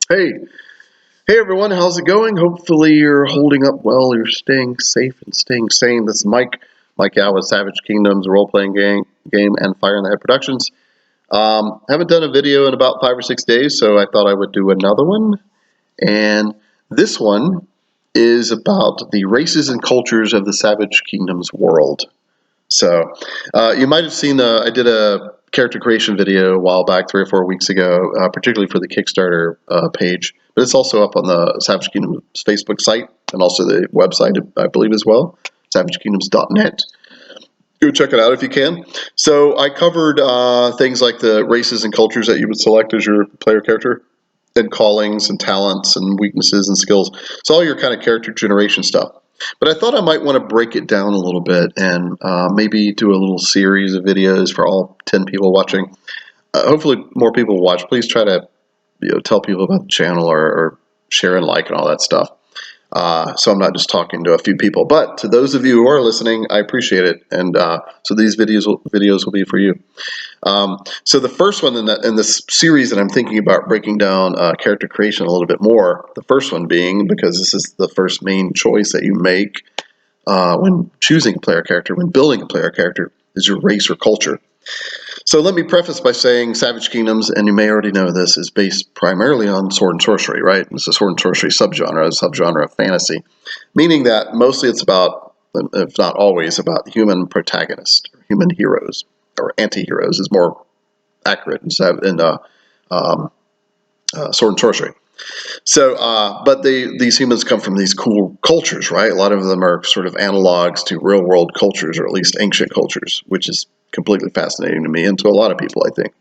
Hey, hey everyone, how's it going? Hopefully you're holding up well, you're staying safe and staying sane. This is Mike out with Savage Kingdoms role-playing game and Fire in the Head Productions. Haven't done a video in about 5 or 6 days, so I thought I would do another one. And this one is about the races and cultures of the Savage Kingdoms world. So you might have seen I did a character creation video a while back, 3 or 4 weeks ago, particularly for the Kickstarter page. But it's also up on the Savage Kingdoms Facebook site and also the website, I believe, as well, savagekingdoms.net. Go check it out if you can. So I covered things like the races and cultures that you would select as your player character, and callings and talents and weaknesses and skills. So all your kind of character generation stuff. But I thought I might want to break it down a little bit and maybe do a little series of videos for all 10 people watching. Hopefully more people will watch. Please try to tell people about the channel or share and like and all that stuff. So I'm not just talking to a few people. But to those of you who are listening, I appreciate it. And so these videos will be for you. So the first one in this series that I'm thinking about breaking down character creation a little bit more, the first one being, because this is the first main choice that you make when choosing a player character, when building a player character, is your race or culture. So let me preface by saying Savage Kingdoms, and you may already know this, is based primarily on sword and sorcery, right? It's a sword and sorcery subgenre, a subgenre of fantasy, meaning that mostly it's about, if not always, about human protagonists, human heroes, or anti-heroes is more accurate in sword and sorcery. So, but these humans come from these cool cultures, right? A lot of them are sort of analogs to real-world cultures, or at least ancient cultures, which is completely fascinating to me and to a lot of people, I think.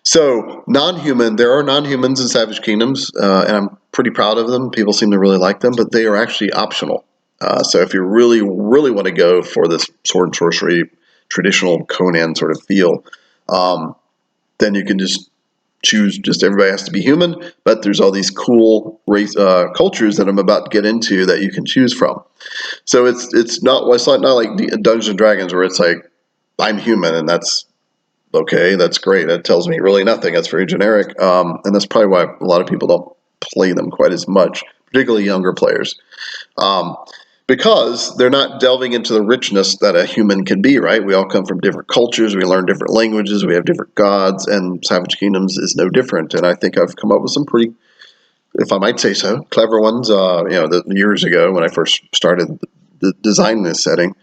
So non-human, there are non-humans in Savage Kingdoms, and I'm pretty proud of them. People seem to really like them, but they are actually optional. So if you really, really want to go for this sword and sorcery, traditional Conan sort of feel, then you can just choose, just everybody has to be human, but there's all these cool race cultures that I'm about to get into that you can choose from. So it's not like Dungeons and Dragons where it's like I'm human and that's okay, that's great. That tells me really nothing. That's very generic, and that's probably why a lot of people don't play them quite as much, particularly younger players. Because they're not delving into the richness that a human can be, right? We all come from different cultures, we learn different languages, we have different gods, and Savage Kingdoms is no different. And I think I've come up with some pretty, if I might say so, clever ones, years ago when I first started designing this setting.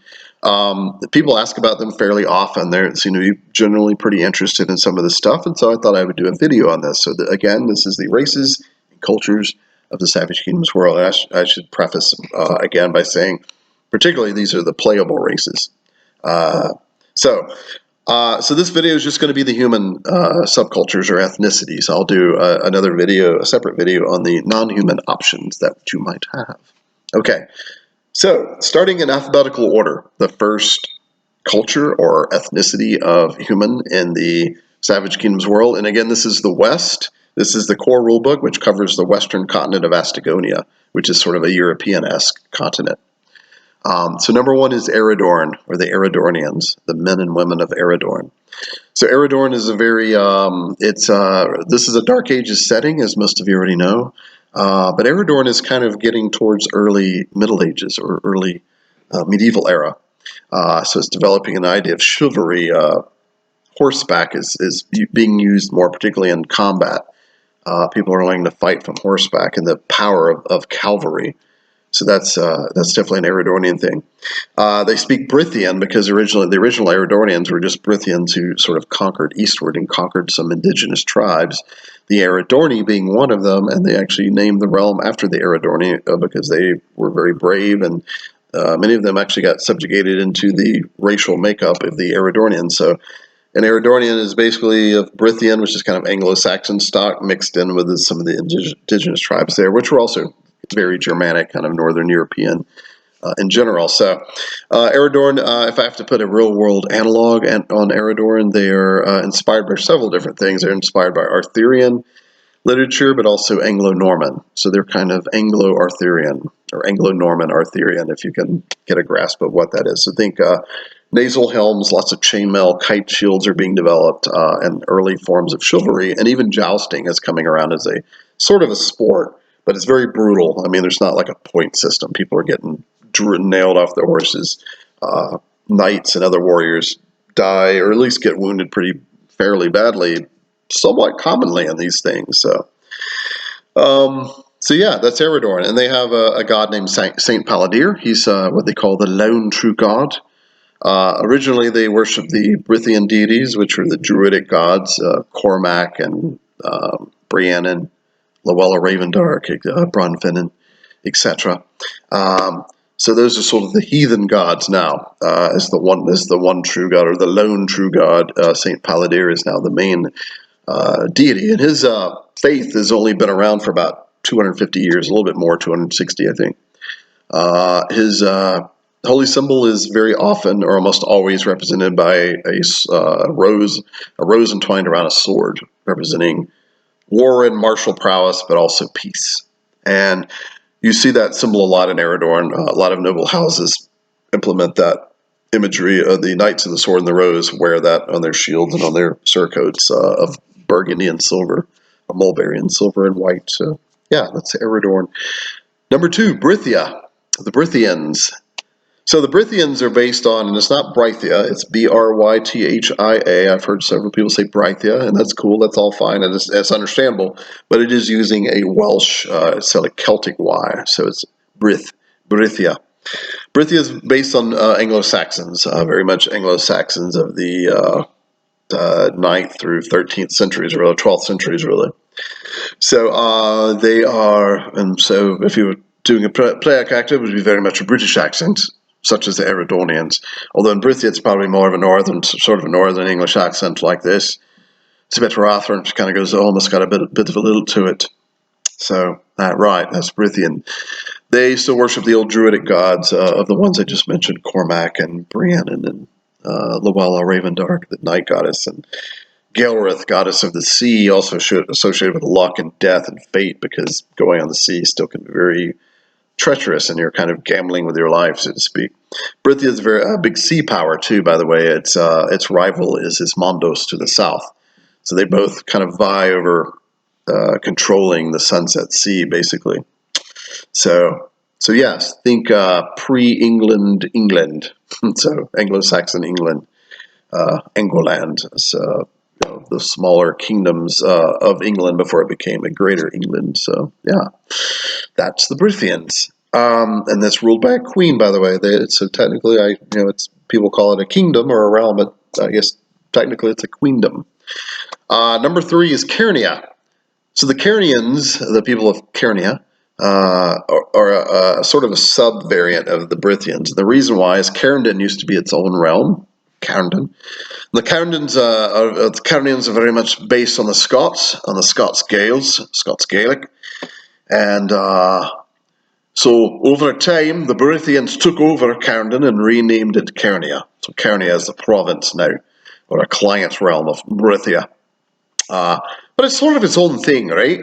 People ask about them fairly often. They seem to be generally pretty interested in some of this stuff, and so I thought I would do a video on this. So again, this is the races and cultures of the Savage Kingdoms world. And I should preface again by saying, particularly these are the playable races. So this video is just going to be the human subcultures or ethnicities. I'll do another video, a separate video on the non-human options that you might have. Okay. So, starting in alphabetical order, the first culture or ethnicity of human in the Savage Kingdoms world, and again, this is the West. This is the core rulebook, which covers the western continent of Astagonia, which is sort of a European-esque continent. So number one is Eridorn, or the Eridornians, the men and women of Eridorn. So Eridorn is a very, this is a Dark Ages setting, as most of you already know. But Eridorn is kind of getting towards early Middle Ages or early medieval era. So it's developing an idea of chivalry. Horseback is being used more, particularly in combat. People are learning to fight from horseback and the power of cavalry. So that's definitely an Eridornian thing. They speak Brithian because the original Eridornians were just Brithians who sort of conquered eastward and conquered some indigenous tribes, the Eridorni being one of them, and they actually named the realm after the Eridorni because they were very brave, and many of them actually got subjugated into the racial makeup of the Eridornians. So an Eridornian is basically a Brithian, which is kind of Anglo-Saxon stock mixed in with some of the indigenous tribes there, which were also very Germanic, kind of Northern European in general. So Eridorn, if I have to put a real-world analog on Eridorn, they are inspired by several different things. They're inspired by Arthurian literature, but also Anglo-Norman. So they're kind of Anglo-Arthurian or Anglo-Norman Arthurian, if you can get a grasp of what that is. So think Nasal helms, lots of chainmail, kite shields are being developed, and early forms of chivalry, and even jousting is coming around as a sort of a sport, but it's very brutal. I mean, there's not like a point system. People are getting nailed off their horses. Knights and other warriors die, or at least get wounded pretty fairly badly, somewhat commonly in these things. So yeah, that's Eridorn, and they have a god named Saint Paladir. He's what they call the lone true god. Originally, they worshipped the Brithian deities, which were the druidic gods, Cormac and Briannan, Luella Ravendark, Bronfennin, etc. So those are sort of the heathen gods now. As the one true god, or the lone true god, Saint Paladir is now the main deity, and his faith has only been around for about 250 years, a little bit more, 260, I think. His holy symbol is very often, or almost always, represented by a rose entwined around a sword, representing war and martial prowess, but also peace. And you see that symbol a lot in Eridorn. A lot of noble houses implement that imagery. The Knights of the Sword and the Rose wear that on their shields and on their surcoats of burgundy and silver, mulberry and silver and white. So yeah, that's Eridorn. Number 2, Brythia, the Brithians. So the Brithians are based on, and it's not Brythia, it's Brythia. I've heard several people say Brythia, and that's cool, that's all fine, and it's understandable, but it is using a Welsh, it's like Celtic Y, so it's Brythia. Brythia is based on Anglo-Saxons, very much Anglo-Saxons of the 9th through 13th centuries, really, 12th centuries, really. So they are, and so if you were doing a play actor, it would be very much a British accent, such as the Eridonians. Although in Brythia, it's probably more of a northern English accent like this. It's a bit rougher, and it kind of goes, almost got a bit of a little to it. So, right, that's Brythian. They still worship the old druidic gods of the ones I just mentioned, Cormac and Briannan and Luella Ravendark, the night goddess, and Gaelrith, goddess of the sea, also associated with luck and death and fate, because going on the sea still can be very treacherous, and you're kind of gambling with your life, so to speak. Brythia is a very big sea power too, by the way. Its rival is Ismondos to the south. So they both kind of vie over controlling the Sunset Sea, basically. So yes, think pre-England England. So Anglo-Saxon England, England. So the smaller kingdoms of England before it became a greater England. So yeah, that's the Brithians. And that's ruled by a queen, by the way. So technically, it's people call it a kingdom or a realm, but I guess technically it's a queendom. Number 3 is Cairnia. So the Cairnians, the people of Cairnia, are a sort of a sub-variant of the Brithians. The reason why is Cairndon used to be its own realm, Cairndon. The Cairnians are very much based on the Scots, on the Scots Gaels, Scots Gaelic, and so over time, the Brithians took over Cairndon and renamed it Cairnia. So Cairnia is the province now, or a client realm of Brythia. But it's sort of its own thing, right?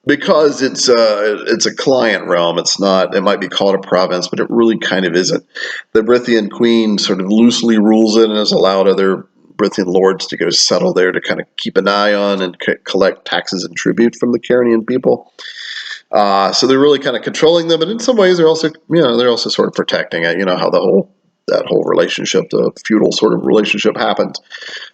Because it's a client realm. It's not. It might be called a province, but it really kind of isn't. The Brithian queen sort of loosely rules it and has allowed other Brithian lords to go settle there to kind of keep an eye on and collect taxes and tribute from the Cairnian people. So they're really kind of controlling them, but in some ways they're also sort of protecting it. You know how that whole relationship, the feudal sort of relationship, happened.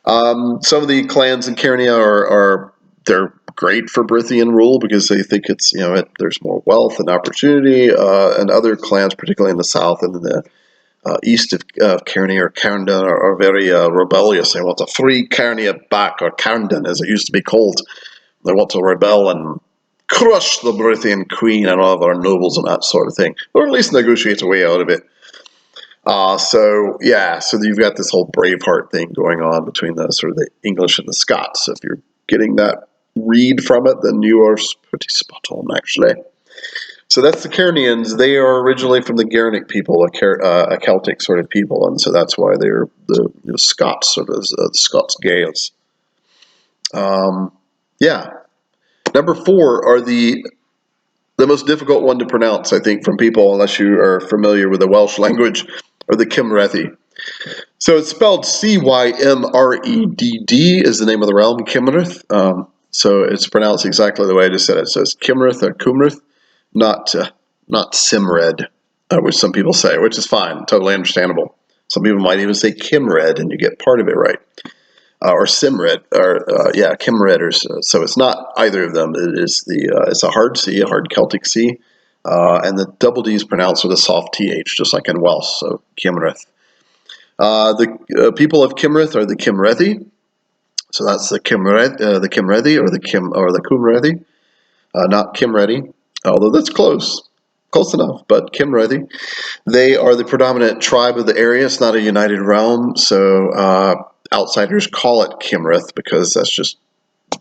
Some of the clans in Cairnia they're great for Brithian rule because they think it's there's more wealth and opportunity, and other clans, particularly in the south and in the east of Cairnia or Cairndon, are very rebellious. They want to free Cairnia back, or Cairndon as it used to be called. They want to rebel and crush the Brithian queen and all of our nobles and that sort of thing, or at least negotiate a way out of it. So you've got this whole Braveheart thing going on between the sort of the English and the Scots. So if you're getting that read from it, then you are pretty spot on, actually. So that's the Cairnians. They are originally from the Gaelic people, a Celtic sort of people, and so that's why they're the Scots, sort of the Scots Gaels. Yeah. Number 4 are the most difficult one to pronounce, I think, from people, unless you are familiar with the Welsh language, or the Cymrethi. So it's spelled Cymredd is the name of the realm, Cymrith. So it's pronounced exactly the way I just said it. So it's Cymrith or Cumrith, not Simred, which some people say, which is fine, totally understandable. Some people might even say Kimred, and you get part of it right. Or Simred, or Kimred, or so it's not either of them. It is it's a hard C, a hard Celtic C, and the double D is pronounced with a soft TH, just like in Welsh. So Cymrith. The people of Cymrith are the Cymrethi. So that's the Cymrethi, or the Cumrethi, not Cymrethi, although that's close enough. But Cymrethi, they are the predominant tribe of the area. It's not a united realm, so outsiders call it Cymrith because that's just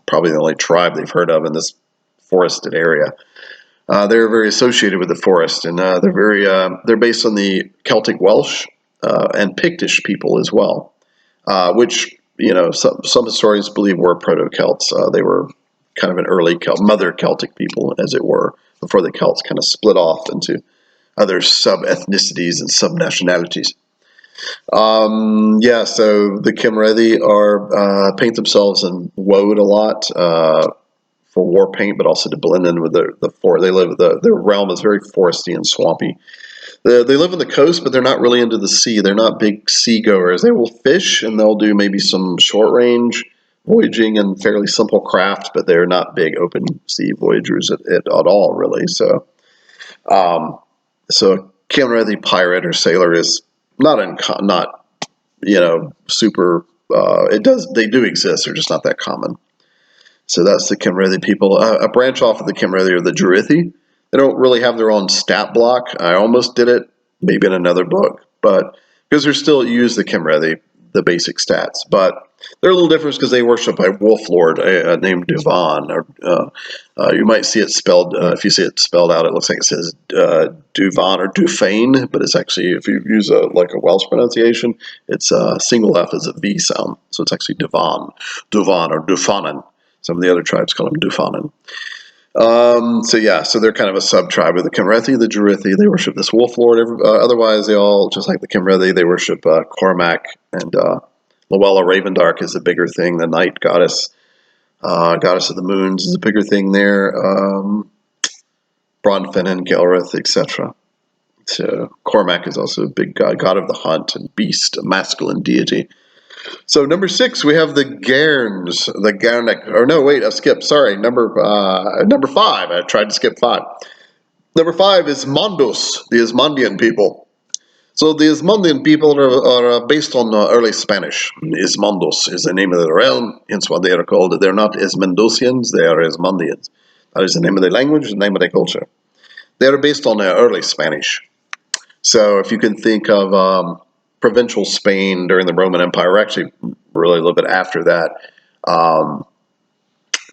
probably the only tribe they've heard of in this forested area. They're very associated with the forest, and they're based on the Celtic Welsh and Pictish people as well, which some historians believe were Proto-Celts. They were kind of an early mother Celtic people, as it were, before the Celts kind of split off into other sub-ethnicities and sub-nationalities. So the Cymrethi paint themselves in woad a lot for war paint, but also to blend in with the forest. Their realm is very foresty and swampy. They live on the coast, but they're not really into the sea. They're not big seagoers. They will fish, and they'll do maybe some short-range voyaging and fairly simple craft, but they're not big open sea voyagers at all, really. So Cymrethi pirate or sailor is not super. They do exist. They're just not that common. So that's the Cymrethi people. A branch off of the Cymrethi are the Druithi. They don't really have their own stat block. I almost did it, maybe in another book, but because they're still use the Cymrethi, the basic stats. But they're a little different because they worship a wolf lord named Duvan. Or you might see it spelled. If you see it spelled out, it looks like it says Duvan or Dufane, but it's actually, if you use a Welsh pronunciation, it's single F as a V sound, so it's actually Duvan or Dufanan. Some of the other tribes call them Dufanan. So they're kind of a sub-tribe of the Cymrethi, the Druithi. They worship this wolf lord. Otherwise, they all, just like the Cymrethi, they worship Cormac, and Luella Ravendark is the bigger thing. The night goddess, goddess of the moons, is a bigger thing there. Bronfennin, Gelrith, etc. So Cormac is also a big god of the hunt and beast, a masculine deity. So number 6, we have the Gairns, the Garnic. Or no, wait, I skipped. Sorry, number 5. I tried to skip 5. Number 5 is Mondus, the Ismandian people. So the Ismandian people are based on early Spanish. Ismandos is the name of the realm, hence what they are called. They're not Ismendosians, they are Ismandians. That is the name of their language, the name of their culture. They are based on early Spanish. So if you can think of provincial Spain during the Roman Empire, or actually really a little bit after that,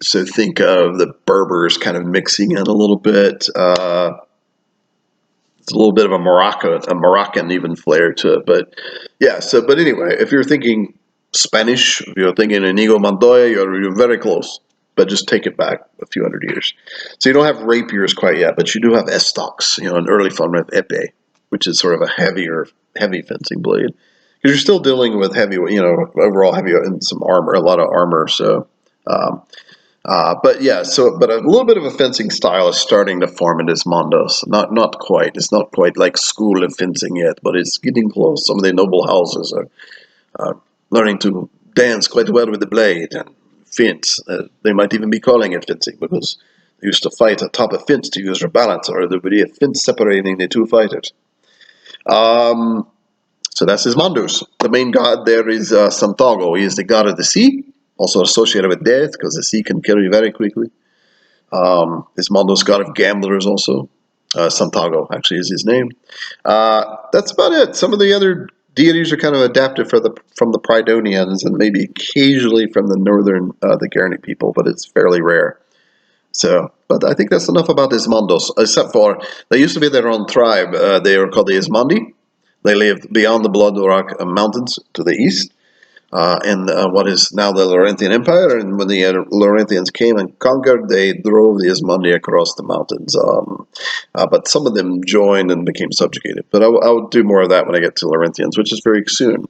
so think of the Berbers kind of mixing in a little bit. It's a little bit of a Moroccan even flair to it. But yeah, but anyway, if you're thinking Spanish, if you're thinking Inigo Montoya, you're very close. But just take it back a few hundred years. So you don't have rapiers quite yet, but you do have estocs, an early form of epee, which is sort of a heavy fencing blade. Because you're still dealing with heavy, overall heavy and some armor, a lot of armor. So, but a little bit of a fencing style is starting to form in this Mondos. Not quite. It's not quite like school of fencing yet, but it's getting close. Some of the noble houses are learning to dance quite well with the blade and fence. They might even be calling it fencing because they used to fight atop a fence to use their balance, or there would be a fence separating the two fighters. So that's Ismandus. The main god there is Santago. He is the god of the sea, also associated with death because the sea can kill you very quickly. Ismandus, god of gamblers, also. Santago actually is his name. That's about it. Some of the other deities are kind of adapted from the Pridonians and maybe occasionally from the northern, the Garnic people, but it's fairly rare. So, but I think that's enough about Ismandos, except for they used to be their own tribe. They were called the Ismandi. They lived beyond the Blood Rock Mountains to the east. in what is now the Laurentian Empire. And when the Laurentians came and conquered, they drove the Ismandi across the mountains. But some of them joined and became subjugated. But I'll do more of that when I get to Laurentians, which is very soon.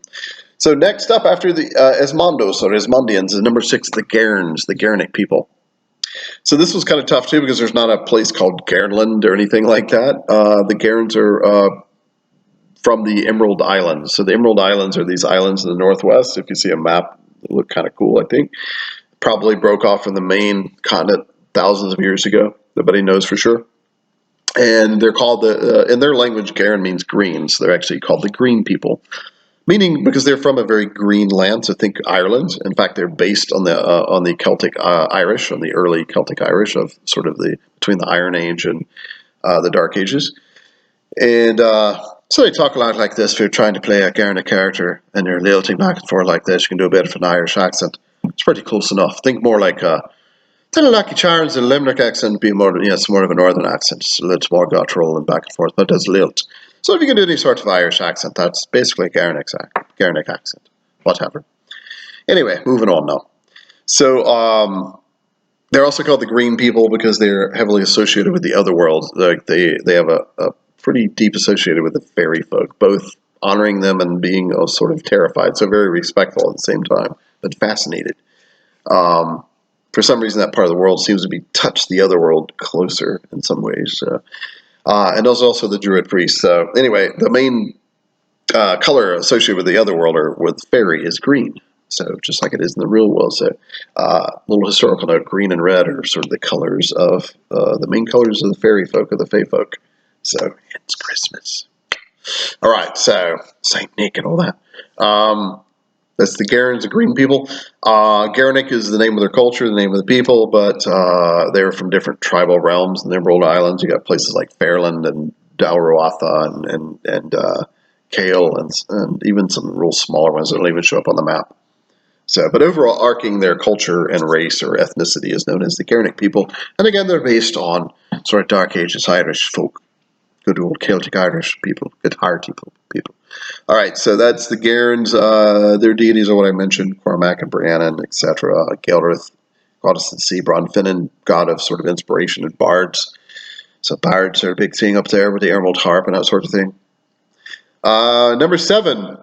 So next up after the Esmondos or Ismondians is number 6, the Guerns, the Guernic people. So this was kind of tough too because there's not a place called Guernland or anything like that. The Guerns are from the Emerald Islands. So the Emerald Islands are these islands in the northwest. If you see a map, they look kind of cool, I think. Probably broke off from the main continent thousands of years ago. Nobody knows for sure. And they're called in their language, Garen means green. So they're actually called the Green people. Meaning because they're from a very green land, so think Ireland. In fact, they're based on the Celtic Irish, on the early Celtic Irish of sort of between the Iron Age and the Dark Ages. And so they talk a lot like this. If you're trying to play a Garnic character and you're lilting back and forth like this, you can do a bit of an Irish accent. It's pretty close enough. Think more like Lucky Charms and Limerick accent, be more, it's more of a northern accent. It's a little more guttural and back and forth, but it does lilt. So if you can do any sort of Irish accent, that's basically a Garnic accent. Whatever. Anyway, moving on now. So they're also called the Green people because they're heavily associated with the other world. Like they have a pretty deep associated with the fairy folk, both honoring them and being sort of terrified. So very respectful at the same time, but fascinated. For some reason, that part of the world seems to be touched the other world closer in some ways. And there's also the Druid priests. So anyway, the main color associated with the other world or with fairy is green. So just like it is in the real world. So little historical note, green and red are sort of the colors of the main colors of the fairy folk or the fae folk. So it's Christmas. All right, so Saint Nick and all that. That's the Garens, the green people. Garnic is the name of their culture, the name of the people, but they're from different tribal realms in the Emerald Islands. You got places like Fairland and Dalruatha and Kale and even some real smaller ones that don't even show up on the map. So, but overall, arcing their culture and race or ethnicity is known as the Garnic people. And again, they're based on sort of Dark Ages Irish folk, good old Celtic Irish people, good hearty people. All right, so that's the Garens. Their deities are what I mentioned: Cormac and Briannan, etc. Gelrith, goddess of the sea, Bronfinnan, god of sort of inspiration and bards. So bards are a big thing up there with the emerald harp and that sort of thing. Number 7,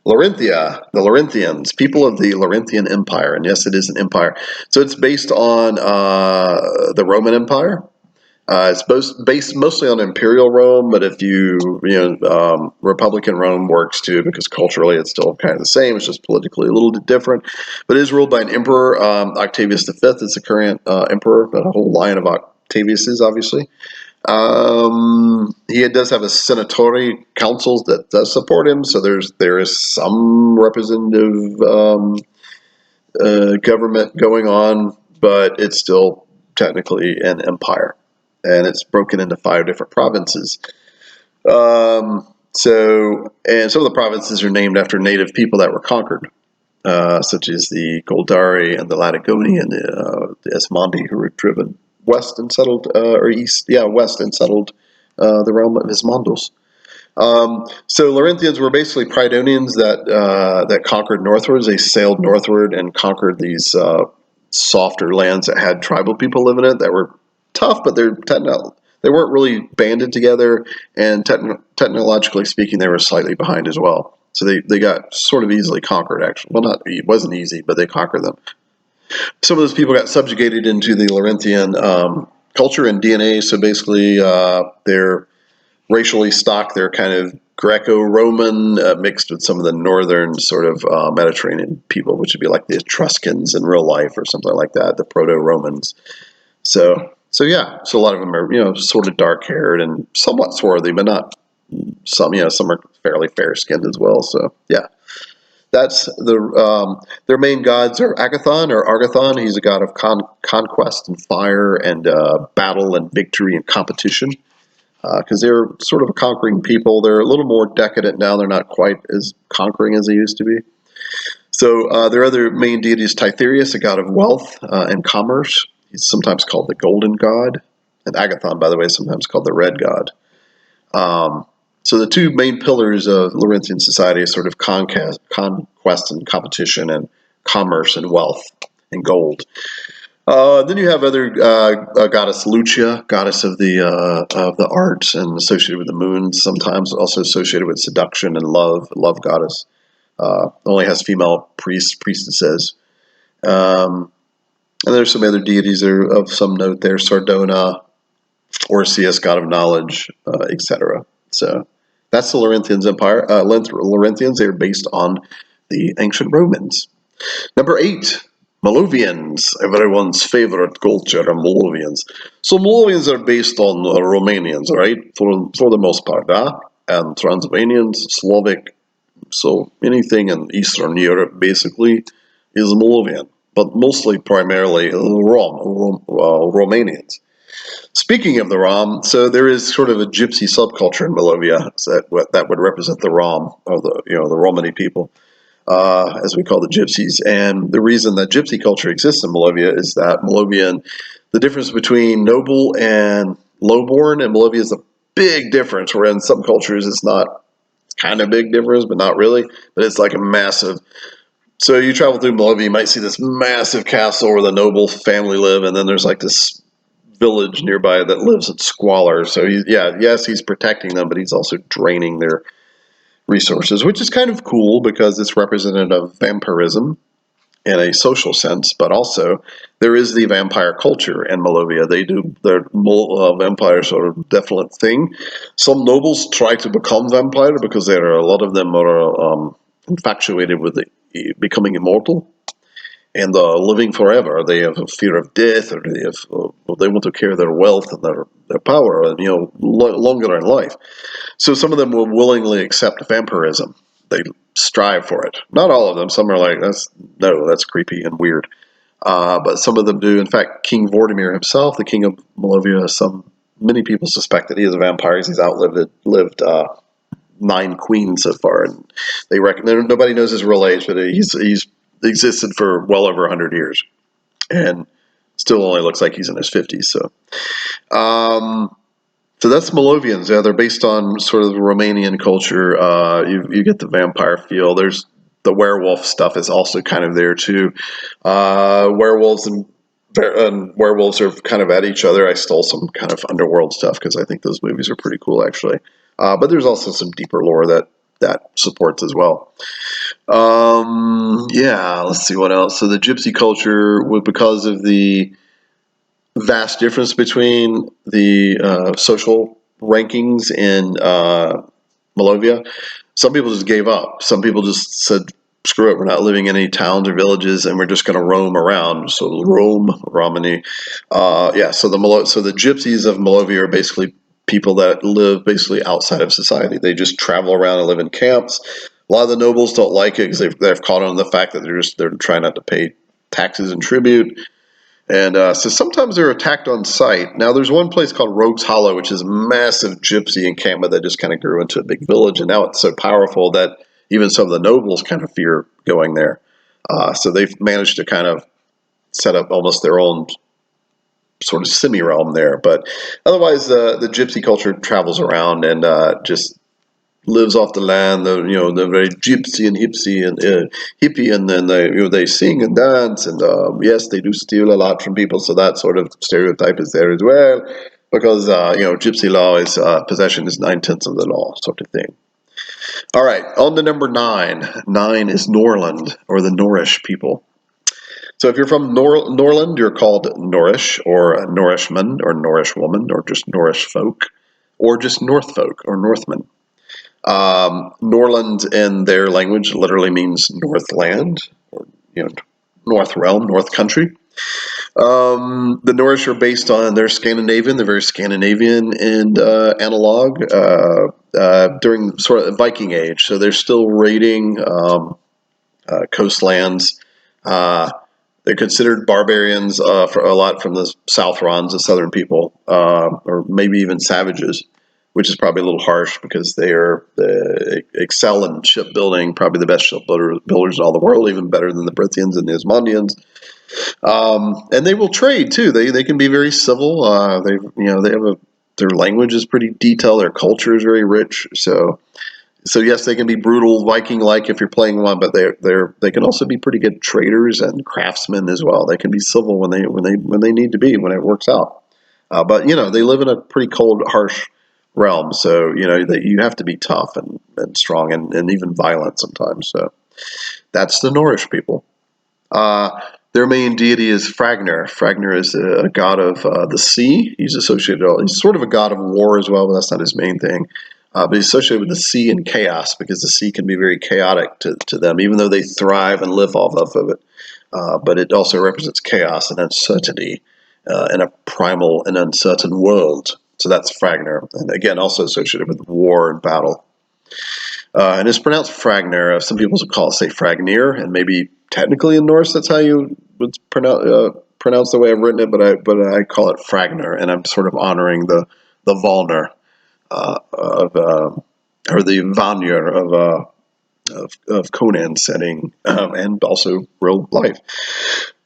Laurentia, the Laurentians, people of the Laurentian Empire. And yes, it is an empire. So it's based on the Roman Empire. It's based mostly on Imperial Rome, but if Republican Rome works too, because culturally it's still kind of the same. It's just politically a little bit different. But it is ruled by an emperor. Octavius V is the current emperor, but a whole line of Octaviuses, obviously. He does have a senatorial council that does support him, so there is some representative government going on, but it's still technically an empire, and it's broken into 5 different provinces. And some of the provinces are named after native people that were conquered, such as the Goldari and the Latagoni and the Esmondi, who were driven west and settled, west and settled the realm of Ismondos. So Laurentians were basically Pridonians that conquered northwards. They sailed northward and conquered these softer lands that had tribal people living in it that were tough, but they weren't really banded together, and technologically speaking, they were slightly behind as well. So they got sort of easily conquered, actually. Well, it wasn't easy, but they conquered them. Some of those people got subjugated into the Laurentian culture and DNA. So basically, they're racially stock. They're kind of Greco-Roman mixed with some of the northern sort of Mediterranean people, which would be like the Etruscans in real life or something like that, the Proto-Romans. So yeah, so a lot of them are, sort of dark-haired and somewhat swarthy, but not some, some are fairly fair-skinned as well. So yeah, that's their main gods are Agathon or Argathon. He's a god of conquest and fire and battle and victory and competition. Because they're sort of a conquering people. They're a little more decadent now. They're not quite as conquering as they used to be. So their other main deity is Titherius, a god of wealth and commerce. He's sometimes called the golden god. And Agathon, by the way, is sometimes called the red god. So the two main pillars of Laurentian society is sort of conquest and competition, and commerce and wealth and gold. Then you have other goddess Lucia, goddess of the arts and associated with the moon. Sometimes also associated with seduction and love goddess. Only has female priestesses. And there's some other deities there of some note there: Sardona, Orpheus, god of knowledge, etc. So that's the Laurentians Empire. Laurentians, they're based on the ancient Romans. Number 8, Molddavians, everyone's favorite culture, Molddavians. So Molddavians are based on Romanians, right? For the most part, and Transylvanians, Slavic. So anything in Eastern Europe basically is Moldavian, but mostly primarily Romanians. Speaking of the Rom, so there is sort of a gypsy subculture in Moldavia that would represent the Rom, or the Romani people, as we call the gypsies. And the reason that gypsy culture exists in Moldavia is that the difference between noble and lowborn in Moldavia is a big difference, where in some cultures it's not kind of big difference, but not really. But it's like a massive. So you travel through Moldavia, you might see this massive castle where the noble family live, and then there's like this village nearby that lives in squalor. So he's protecting them, but he's also draining their resources, which is kind of cool because it's representative of vampirism in a social sense, but also there is the vampire culture in Moldavia. They do their vampire sort of definite thing. Some nobles try to become vampire because a lot of them are infatuated with becoming immortal and living forever. They have a fear of death, or they want to carry their wealth and their power, and longer in life. So some of them will willingly accept vampirism. They strive for it. Not all of them. Some are like, that's creepy and weird. But some of them do. In fact, King Vladimir himself, the king of Moldavia, many people suspect that he is a vampire. He's lived 9 queens so far, and they reckon nobody knows his real age, but he's existed for well over 100 years, and still only looks like he's in his 50s. So that's Moldavians. Yeah, they're based on sort of the Romanian culture. You get the vampire feel. There's the werewolf stuff is also kind of there too. Werewolves and werewolves are kind of at each other. I stole some kind of underworld stuff because I think those movies are pretty cool, actually. But there's also some deeper lore that supports as well. Yeah, let's see what else. So the gypsy culture, because of the vast difference between the social rankings in Moldavia, some people just gave up. Some people just said, screw it, we're not living in any towns or villages, and we're just going to roam around. So Romani. So the gypsies of Moldavia are basically people that live basically outside of society. They just travel around and live in camps. A lot of the nobles don't like it because they've caught on the fact that they're trying not to pay taxes and tribute. And so sometimes they're attacked on sight. Now, there's one place called Rogues Hollow, which is a massive gypsy encampment that just kind of grew into a big village. And now it's so powerful that even some of the nobles kind of fear going there. So they've managed to kind of set up almost their own sort of semi-realm there. But otherwise, the gypsy culture travels around and just lives off the land. They're very gypsy and hippie, and then they sing and dance, and yes, they do steal a lot from people. So that sort of stereotype is there as well, because gypsy law is possession is 9/10 of the law, sort of thing. All right, on to number 9. 9 is Norland, or the Norish people. So if you're from Norland, you're called Norish, or a Norishman, or Norish woman, or just Norish folk, or just North folk, or Northmen. Norland in their language literally means Northland, or North realm, North country. The Norse are based on they're Scandinavian. They're very Scandinavian and analog during sort of the Viking Age. So they're still raiding coastlands. They're considered barbarians for a lot from the Southrons, the southern people, or maybe even savages, which is probably a little harsh because they excel in shipbuilding, probably the best shipbuilders in all the world, even better than the Brithians and the Ismondians. And they will trade too. They can be very civil. They have their language is pretty detailed. Their culture is very rich. So yes, they can be brutal Viking-like if you're playing one, but they can also be pretty good traders and craftsmen as well. They can be civil when they need to be, when it works out. But they live in a pretty cold, harsh realm, so that you have to be tough and strong and even violent sometimes. So that's the Norse people. Their main deity is Fragner. Fragner is a god of the sea. He's sort of a god of war as well, but that's not his main thing. But he's associated with the sea and chaos, because the sea can be very chaotic to them, even though they thrive and live off of it. But it also represents chaos and uncertainty in a primal and uncertain world. So that's Fragner, and again, also associated with war and battle. And it's pronounced Fragner. Some people call it, say, Fragnir, and maybe technically in Norse that's how you would pronounce the way I've written it, but I call it Fragner, and I'm sort of honoring the Valnir or the Vanir of Conan's setting, and also real life.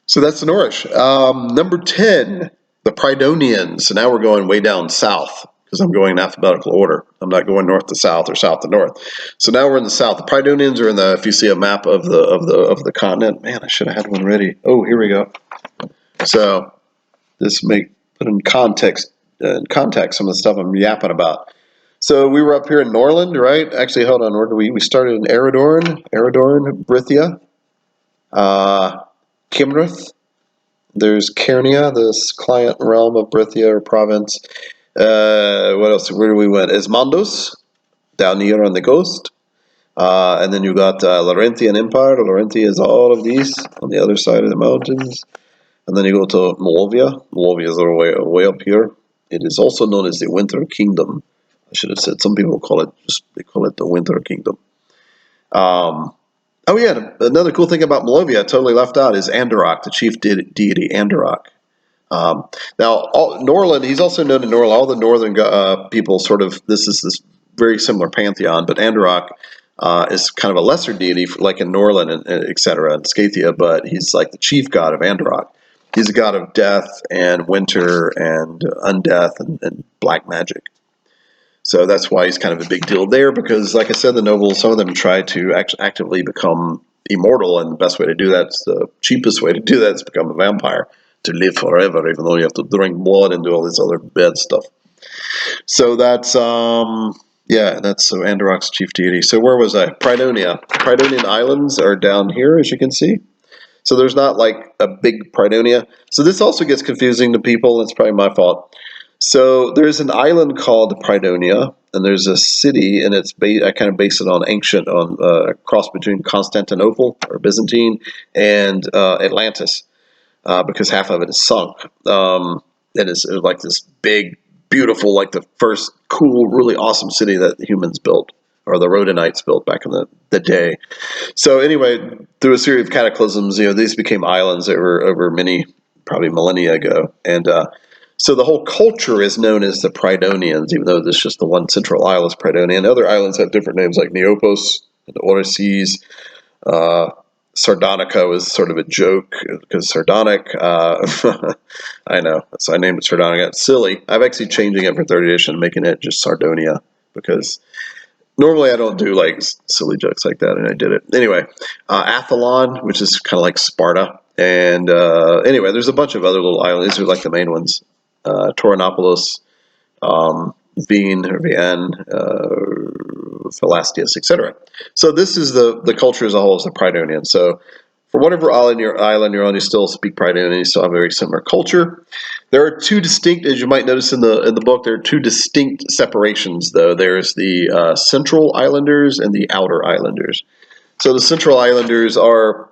So that's the Norse. Number 10, the Pridonians. So now we're going way down south, because I'm going in alphabetical order. I'm not going north to south or south to north. So now we're in the south. The Pridonians are in the, if you see a map of the continent, man, I should have had one ready. Oh, here we go. So this may put in context some of the stuff I'm yapping about. So we were up here in Norland, right? Actually, hold on. Where did we started in Eridorn, Brithia, Kimrith. There's Cairnia, this client realm of Brithia or province. What else? Where do we went? Esmondos, down here on the coast. And then you got Laurentian Empire. Laurentia is all of these on the other side of the mountains. And then you go to Moldavia. Moldavia is way up here. It is also known as the Winter Kingdom. I should have said. Some people call it the Winter Kingdom. Oh yeah, another cool thing about Moldavia I totally left out is Andorok, the chief deity Andorok. Now, Norland, he's also known in Norland. All the northern people sort of, this is this very similar pantheon, but Andorok is kind of a lesser deity, like in Norland and et cetera, and Scathia, but he's like the chief god of Andorok. He's a god of death and winter and undeath and black magic. So that's why he's kind of a big deal there, because, like I said, the nobles, some of them try to actively become immortal, and the best way to do that, the cheapest way to do that, is become a vampire, to live forever, even though you have to drink blood and do all this other bad stuff. So that's, that's Andorok's chief deity. So where was I? Pridonia. Pridonian Islands are down here, as you can see. So there's not like a big Pridonia. So this also gets confusing to people. It's probably my fault. So there's an island called Pridonia, and there's a city, and it's I kind of base it on ancient, on a cross between Constantinople or Byzantine and Atlantis, because half of it is sunk. It is like this big, beautiful, like the first cool, really awesome city that humans built, or the Rhodanites built back in the day. So anyway, through a series of cataclysms, these became islands over many, probably millennia ago, and so the whole culture is known as the Pridonians, even though there's just the one central isle is Pridonia. And other islands have different names, like Neopos and Orosies. Sardonica was sort of a joke, because Sardonic, I know, so I named it Sardonica. It's silly. I'm actually changing it for 3rd edition, making it just Sardonia, because normally I don't do like silly jokes like that, and I did it. Anyway, Athlon, which is kind of like Sparta. And anyway, there's a bunch of other little islands. These are like the main ones. Tauronopolis, Vienne, Phalastius, etc. So this is the culture as a whole, is the Pridonian. So for whatever island you're on, you still speak Pridonian, you still have a very similar culture. There are two distinct, as you might notice in the book, there are two distinct separations, though. There's the Central Islanders and the Outer Islanders. So the Central Islanders are,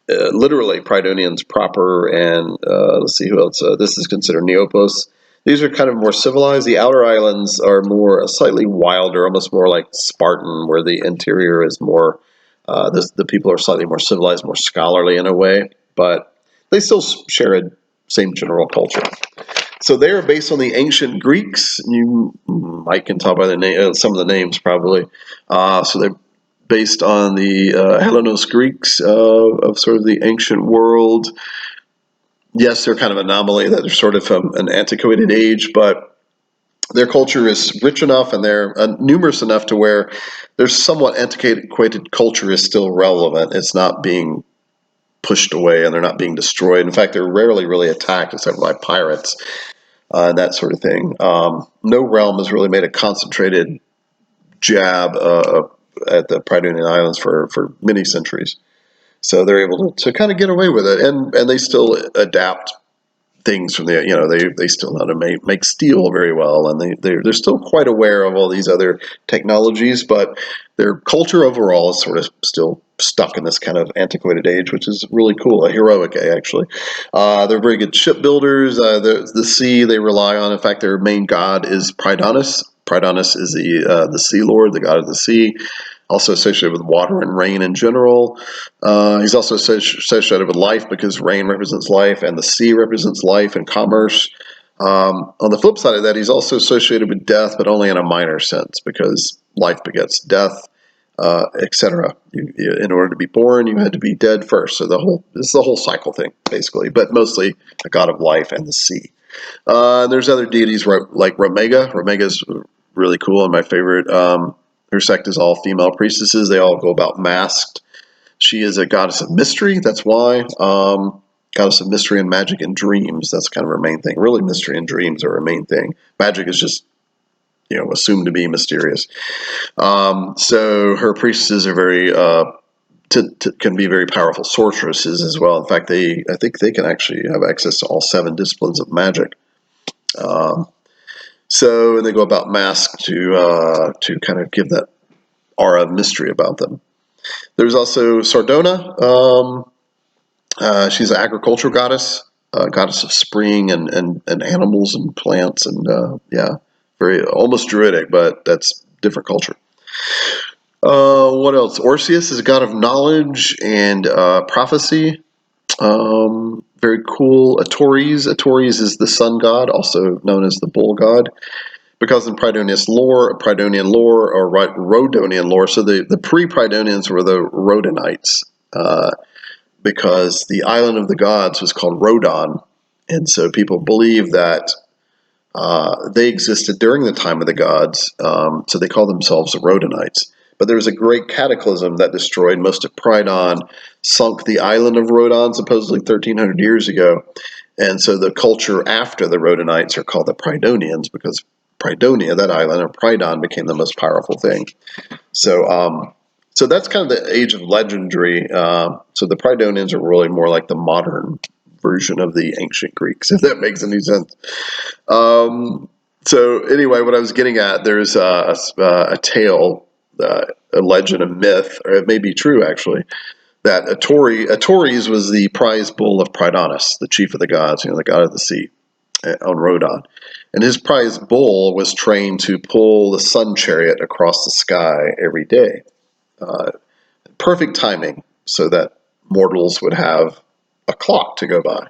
literally Pridonians proper, and let's see who else. This is considered Neopos. These are kind of more civilized. The Outer Islands are more slightly wilder, almost more like Spartan, where the interior is more, the people are slightly more civilized, more scholarly in a way, but they still share a same general culture. So they are based on the ancient Greeks. You might can tell by the name, some of the names probably. So they're based on the Hellenos Greeks of sort of the ancient world. Yes, they're kind of an anomaly, that they're sort of from an antiquated age, but their culture is rich enough and they're numerous enough to where their somewhat antiquated culture is still relevant. It's not being pushed away and they're not being destroyed. In fact, they're rarely really attacked except by pirates and that sort of thing. No realm has really made a concentrated jab at the Pridonian Islands for many centuries. So they're able to kind of get away with it, and they still adapt things from the, they still know how to make steel very well, and they're still quite aware of all these other technologies, but their culture overall is sort of still stuck in this kind of antiquated age, which is really cool, a heroic actually. They're very good shipbuilders. The sea they rely on. In fact, their main god is Pridonis. Pridonis is the sea lord, the god of the sea, also associated with water and rain in general. He's also associated with life because rain represents life and the sea represents life and commerce. On the flip side of that, he's also associated with death, but only in a minor sense because life begets death, etc. In order to be born, you had to be dead first. So this is the whole cycle thing, basically, but mostly a god of life and the sea. There's other deities like Romega. Romega is really cool and my favorite. Her sect is all female priestesses. They all go about masked. She is a goddess of mystery. That's why. Goddess of mystery and magic and dreams. That's kind of her main thing. Really, mystery and dreams are her main thing. Magic is just, assumed to be mysterious. So her priestesses are very, can be very powerful sorceresses as well. In fact, I think they can actually have access to all 7 disciplines of magic. So they go about masked to kind of give that aura of mystery about them. There's also Sardona. She's an agricultural goddess, goddess of spring and animals and plants and very almost druidic, but that's different culture. What else? Orpheus is a god of knowledge and prophecy. Very cool. Atories is the sun god, also known as the bull god. Because in Pridonian lore, or Rhodonian lore, so the pre-Pridonians were the Rhodonites, because the island of the gods was called Rhodon, and so people believe that they existed during the time of the gods, so they call themselves the Rhodonites. But there was a great cataclysm that destroyed most of Pridon, sunk the island of Rhodon supposedly 1,300 years ago, and so the culture after the Rhodonites are called the Pridonians because Pridonia, that island, or Pridon, became the most powerful thing. So, so that's kind of the age of legendary. So the Pridonians are really more like the modern version of the ancient Greeks, if that makes any sense. So anyway, what I was getting at, there's a tale, a legend, a myth, or it may be true actually, that Atories was the prize bull of Pridonis, the chief of the gods, the god of the sea, on Rhodon. And his prize bull was trained to pull the sun chariot across the sky every day. Perfect timing so that mortals would have a clock to go by.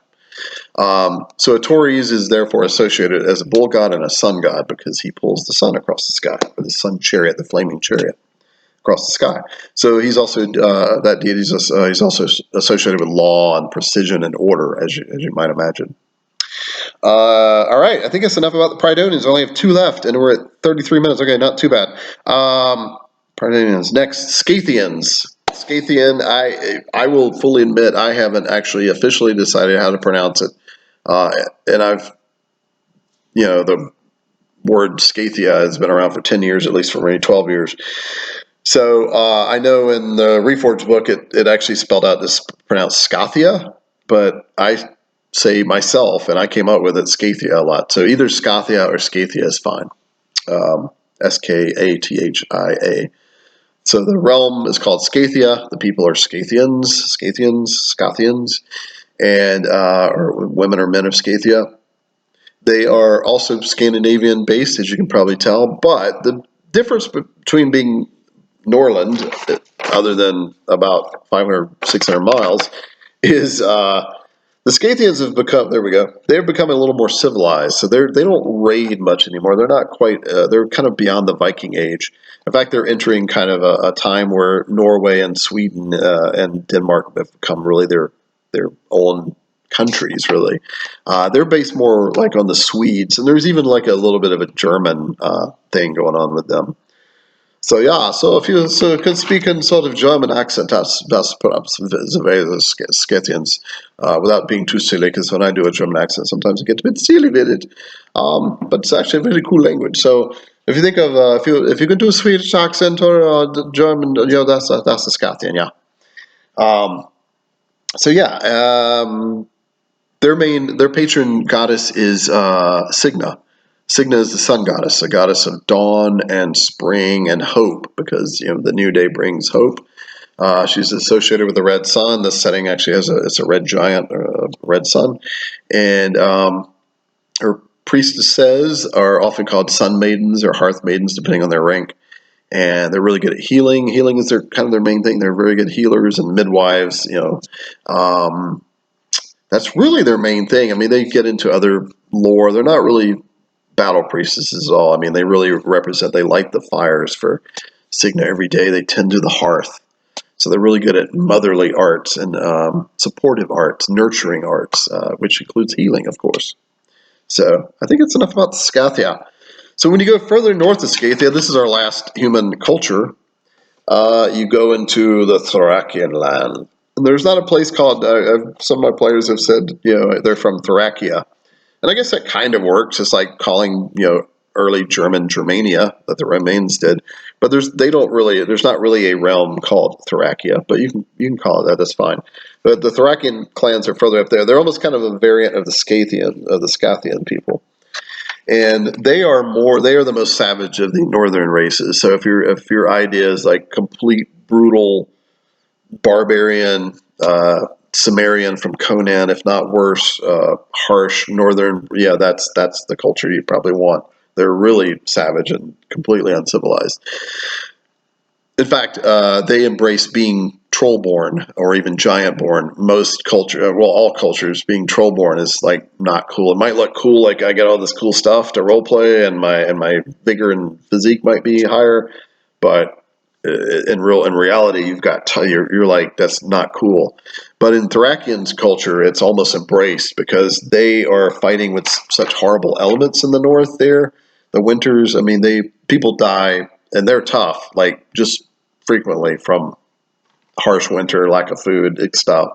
So Atories is therefore associated as a bull god and a sun god because he pulls the sun across the sky, or the sun chariot, the flaming chariot, across the sky. So he's also that deity he's also associated with law and precision and order, as you might imagine. All right, I think that's enough about the Pridonians. We only have 2 left, and we're at 33 minutes. Okay, not too bad. Pridonians. Next, Scythians. Scythian, I will fully admit I haven't actually officially decided how to pronounce it. And the word Scythia has been around for 10 years, at least for me, 12 years. So I know in the Reforged book it actually spelled out this pronounced Scathia, but I say myself, and I came up with it Scathia a lot. So either Scathia or Scathia is fine. Skathia. So the realm is called Scathia. The people are Scathians, and or women or men of Scathia. They are also Scandinavian based, as you can probably tell, but the difference between being Norland, other than about 500, 600 miles, is the Scythians have become, there we go, they're becoming a little more civilized. So they don't raid much anymore. They're not quite, they're kind of beyond the Viking age. In fact, they're entering kind of a time where Norway and Sweden and Denmark have become really their own countries, really. They're based more like on the Swedes, and there's even like a little bit of a German thing going on with them. So yeah, so if you can speak in sort of German accent, that's perhaps the way the Scythians, without being too silly, because when I do a German accent, sometimes I get a bit silly with it. But it's actually a really cool language. So if you think of if you can do a Swedish accent or the German, that's the Scythian, yeah. Um, so yeah, their patron goddess is Signa. Signa is the sun goddess, a goddess of dawn and spring and hope, because the new day brings hope. She's associated with the red sun. This setting actually has it's a red giant, a red sun, and her priestesses are often called sun maidens or hearth maidens, depending on their rank. And they're really good at healing. Healing is their main thing. They're very good healers and midwives. That's really their main thing. I mean, they get into other lore. They're not really battle priestesses at all. I mean, they really represent, they light the fires for Signa every day. They tend to the hearth. So they're really good at motherly arts and supportive arts, nurturing arts, which includes healing, of course. So I think it's enough about the Scythia. So when you go further north of Scythia, this is our last human culture. You go into the Thracian land. And there's not a place called, some of my players have said, they're from Thracia. And I guess that kind of works. It's like calling, early German Germania that the Romans did. But there's not really a realm called Thracia, but you can call it that. That's fine. But the Thracian clans are further up there. They're almost kind of a variant of the Scythian people. And they are the most savage of the northern races. So if your idea is like complete brutal barbarian Cimmerian from Conan, if not worse, harsh northern, yeah, that's the culture you probably want. They're really savage and completely uncivilized. In fact, they embrace being trollborn or even giantborn. All cultures, being trollborn is like not cool. It might look cool, like I get all this cool stuff to roleplay, and my vigor and physique might be higher, but in reality, you're like, that's not cool. But in Thracian's culture, it's almost embraced because they are fighting with such horrible elements in the north. There, the winters. I mean, people die, and they're tough, like just frequently from harsh winter, lack of food, stuff.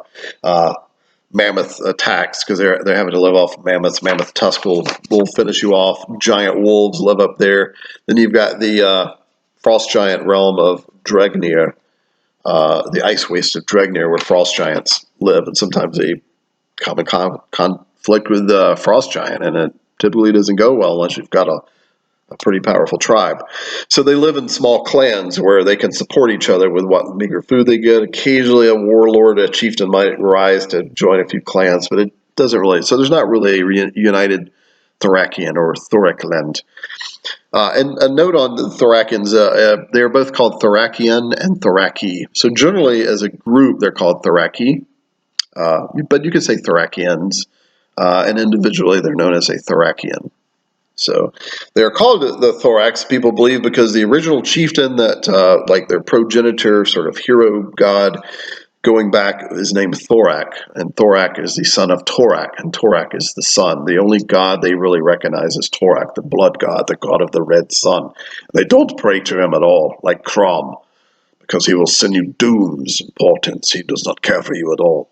Mammoth attacks because they're having to live off mammoths. Mammoth tusk will finish you off. Giant wolves live up there. Then you've got the frost giant realm of Dregnir, the ice waste of Dregnir, where frost giants live, and sometimes they come in conflict with the frost giant, and it typically doesn't go well unless you've got a pretty powerful tribe. So they live in small clans where they can support each other with what meager food they get. Occasionally a warlord, a chieftain might rise to join a few clans, but it doesn't really. So there's not really a united Thracian or Thoricland. And a note on the Thracians, they're both called Thracian and Thraci. So generally as a group they're called Thraci, but you could say Thracians, and individually they're known as a Thracian. So they're called the Thorax, people believe, because the original chieftain that, like their progenitor, sort of hero god, going back, is named Thorak, and Thorak is the son of Torak, and Torak is the sun. The only god they really recognize is Torak, the blood god, the god of the red sun. They don't pray to him at all, like Crom, because he will send you dooms and portents. He does not care for you at all.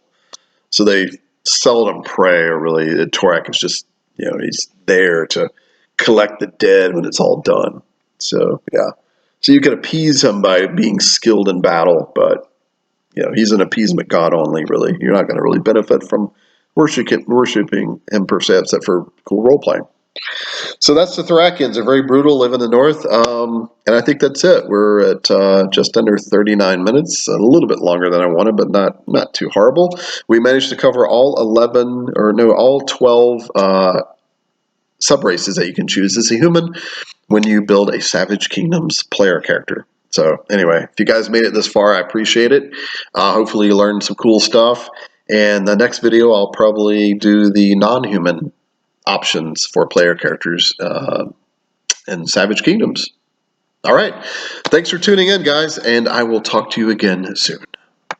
So they seldom pray, or really. Torak is just, he's there to collect the dead when it's all done. So, yeah. So you can appease him by being skilled in battle, but, he's an appeasement god only, really. You're not going to really benefit from worshiping him per se, except for cool role playing. So that's the Thracians. They're very brutal, live in the north. And I think that's it. We're at just under 39 minutes, a little bit longer than I wanted, but not too horrible. We managed to cover all 12 sub-races that you can choose as a human when you build a Savage Kingdoms player character. So anyway, if you guys made it this far, I appreciate it. Hopefully you learned some cool stuff. And the next video, I'll probably do the non-human options for player characters in Savage Kingdoms. All right. Thanks for tuning in, guys, and I will talk to you again soon.